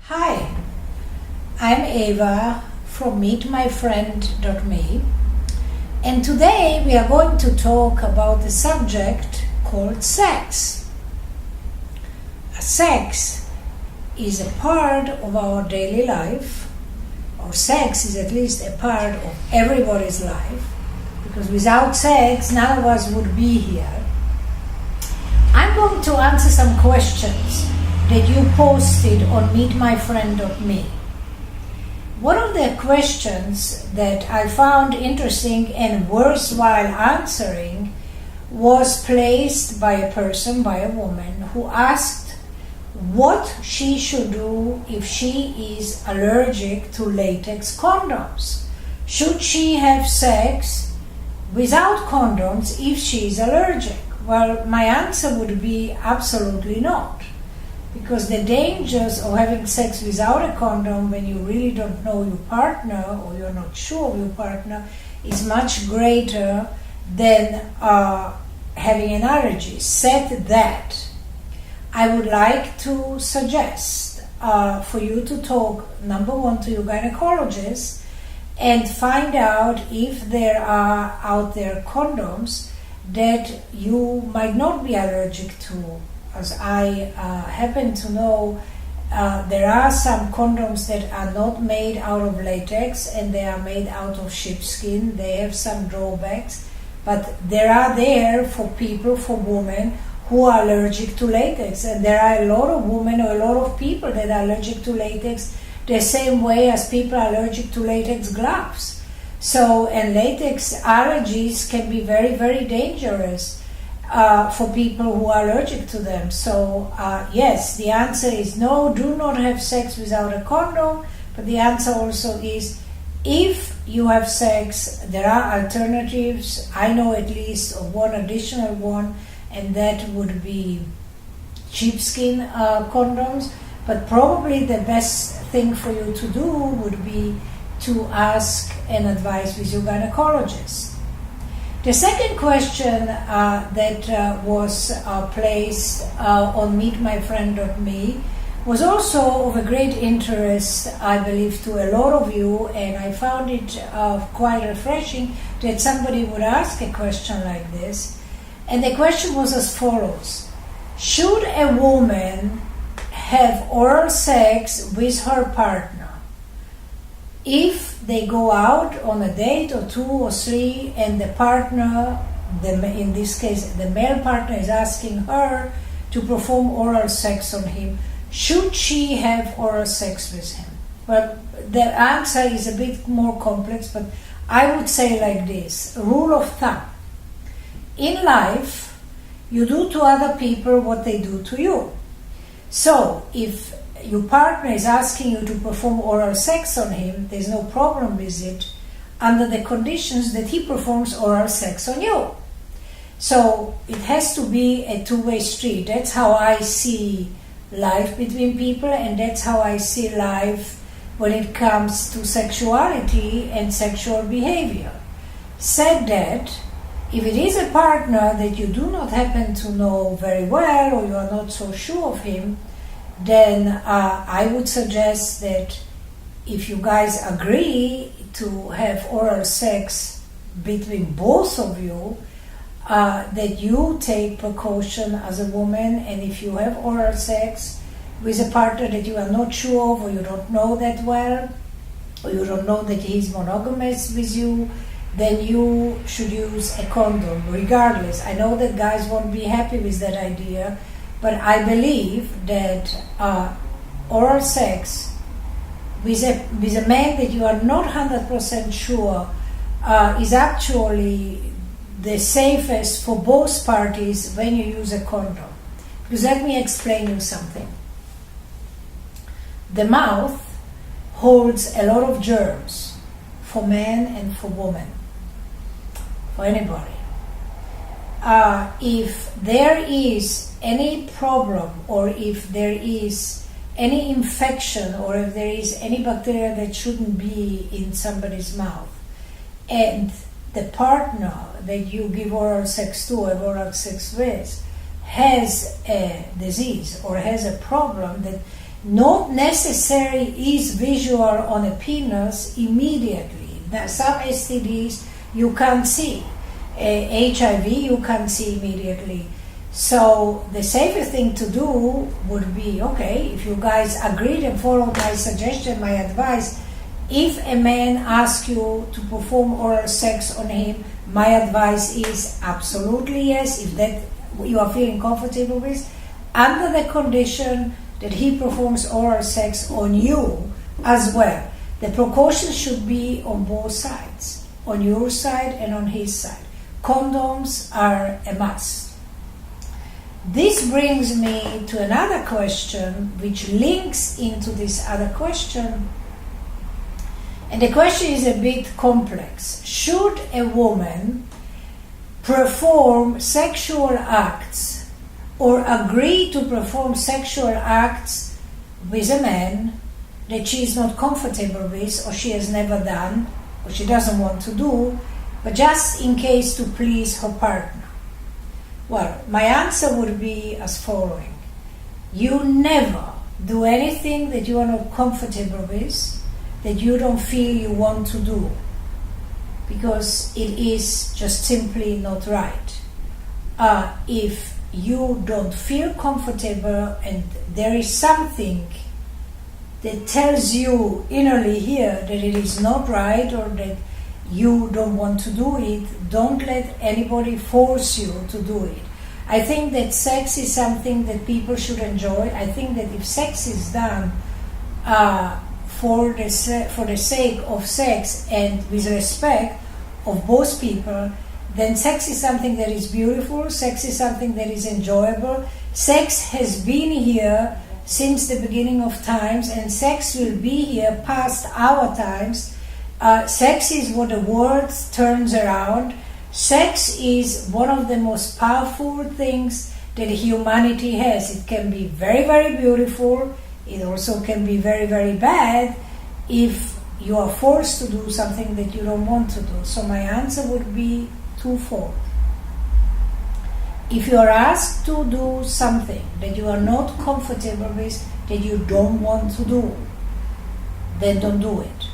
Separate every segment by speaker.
Speaker 1: Hi, I'm Eva from meetmyfriend.me, and today we are going to talk about the subject called sex. Sex is a part of our daily life, or sex is at least a part of everybody's life, because without sex none of us would be here. I'm going to answer some questions that you posted on meetmyfriend.me. One of the questions that I found interesting and worthwhile answering was placed by a woman who asked what she should do if she is allergic to latex condoms. Should she have sex without condoms if she is allergic? Well, my answer would be absolutely not. Because the dangers of having sex without a condom when you really don't know your partner or you're not sure of your partner is much greater than having an allergy. Said that, I would like to suggest for you to talk, number one, to your gynecologist and find out if there are out there condoms that you might not be allergic to. As I happen to know, there are some condoms that are not made out of latex and they are made out of sheepskin. They have some drawbacks, but there for people, for women who are allergic to latex. And there are a lot of women or a lot of people that are allergic to latex the same way as people are allergic to latex gloves. So, and latex allergies can be very, very dangerous for people who are allergic to them. So yes, the answer is no, do not have sex without a condom, but the answer also is if you have sex, there are alternatives. I know at least of one additional one, and that would be sheepskin condoms, but probably the best thing for you to do would be to ask and advise with your gynecologist. The second question that was placed on meetmyfriend.me was also of a great interest, I believe, to a lot of you, and I found it quite refreshing that somebody would ask a question like this. And the question was as follows: should a woman have oral sex with her partner if they go out on a date or two or three and the partner, in this case the male partner, is asking her to perform oral sex on him? Should she have oral sex with him? Well, the answer is a bit more complex, but I would say like this. Rule of thumb. In life, you do to other people what they do to you. So, if your partner is asking you to perform oral sex on him, there's no problem with it under the conditions that he performs oral sex on you. So it has to be a two-way street. That's how I see life between people, and that's how I see life when it comes to sexuality and sexual behavior. Said that, if it is a partner that you do not happen to know very well or you are not so sure of him, then I would suggest that if you guys agree to have oral sex between both of you, that you take precaution as a woman, and if you have oral sex with a partner that you are not sure of or you don't know that well, or you don't know that he's monogamous with you, then you should use a condom regardless. I know that guys won't be happy with that idea, but I believe that oral sex with a man that you are not 100% sure is actually the safest for both parties when you use a condom. Because let me explain you something. The mouth holds a lot of germs for men and for women, for anybody. If there is any problem, or if there is any infection, or if there is any bacteria that shouldn't be in somebody's mouth, and the partner that you give oral sex to, have oral sex with, has a disease or has a problem that not necessarily is visual on a penis immediately. Now, some STDs you can't see. HIV you can't see immediately. So the safest thing to do would be, okay, if you guys agreed and followed my suggestion, my advice, if a man asks you to perform oral sex on him, my advice is absolutely yes, if that you are feeling comfortable with, under the condition that he performs oral sex on you as well. The precautions should be on both sides, on your side and on his side. Condoms are a must. This brings me to another question which links into this other question. And the question is a bit complex. Should a woman perform sexual acts or agree to perform sexual acts with a man that she is not comfortable with, or she has never done, or she doesn't want to do, but just in case to please her partner? Well, my answer would be as following. You never do anything that you are not comfortable with, that you don't feel you want to do, because it is just simply not right. If you don't feel comfortable and there is something that tells you innerly here that it is not right or that you don't want to do it, don't let anybody force you to do it. I think that sex is something that people should enjoy. I think that if sex is done for the sake of sex and with respect of both people, then sex is something that is beautiful, sex is something that is enjoyable. Sex has been here since the beginning of times, and sex will be here past our times. Sex is what the world turns around. Sex is one of the most powerful things that humanity has. It can be very, very beautiful. It also can be very, very bad if you are forced to do something that you don't want to do. So my answer would be twofold. If you are asked to do something that you are not comfortable with, that you don't want to do, then don't do it.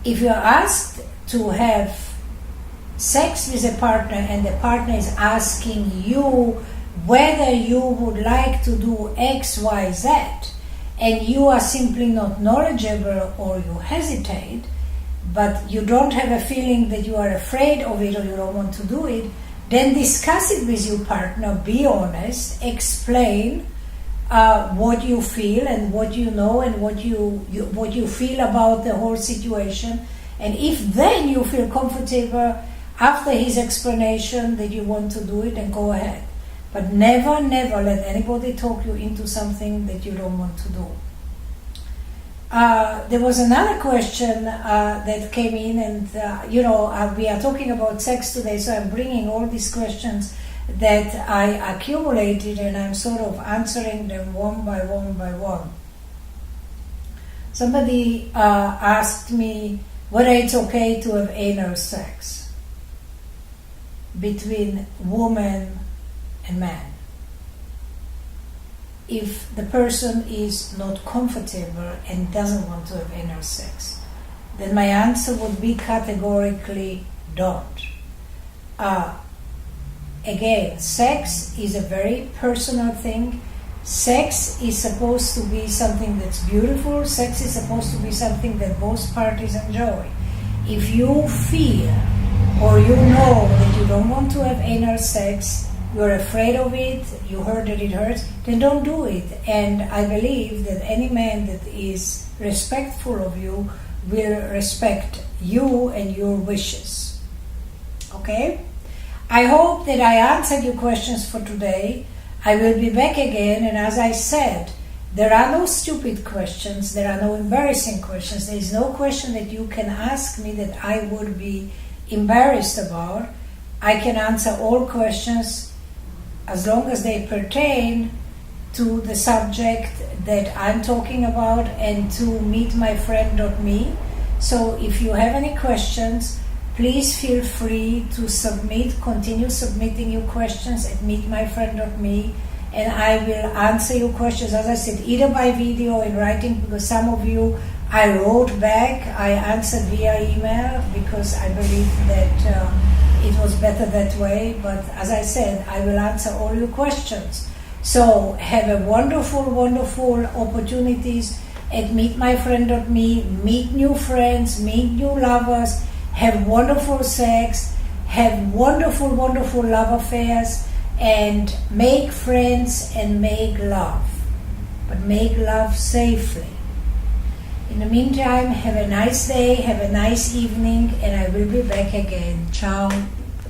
Speaker 1: If you are asked to have sex with a partner and the partner is asking you whether you would like to do X, Y, Z, and you are simply not knowledgeable or you hesitate, but you don't have a feeling that you are afraid of it or you don't want to do it, then discuss it with your partner, be honest, explain what you feel and what you know and what you feel about the whole situation. And if then you feel comfortable after his explanation that you want to do it, then go ahead. But never, never let anybody talk you into something that you don't want to do. There was another question that came in, and we are talking about sex today, so I'm bringing all these questions that I accumulated and I'm sort of answering them one by one. Somebody asked me whether it's okay to have anal sex between woman and man if the person is not comfortable and doesn't want to have anal sex. Then my answer would be categorically don't. Again, sex is a very personal thing. Sex is supposed to be something that's beautiful. Sex is supposed to be something that both parties enjoy. If you feel or you know that you don't want to have anal sex, you're afraid of it, you heard that it hurts, then don't do it. And I believe that any man that is respectful of you will respect you and your wishes. Okay? I hope that I answered your questions for today. I will be back again, and as I said, there are no stupid questions, there are no embarrassing questions. There is no question that you can ask me that I would be embarrassed about. I can answer all questions as long as they pertain to the subject that I'm talking about and to meetmyfriend.me. So if you have any questions, please feel free to continue submitting your questions at meetmyfriend.me, and I will answer your questions, as I said, either by video and writing, because some of you I wrote back, I answered via email, because I believe that it was better that way. But as I said, I will answer all your questions. So have a wonderful, wonderful opportunities at meetmyfriend.me, meet new friends, meet new lovers, have wonderful sex, have wonderful, wonderful love affairs, and make friends and make love. But make love safely. In the meantime, have a nice day, have a nice evening, and I will be back again. Ciao.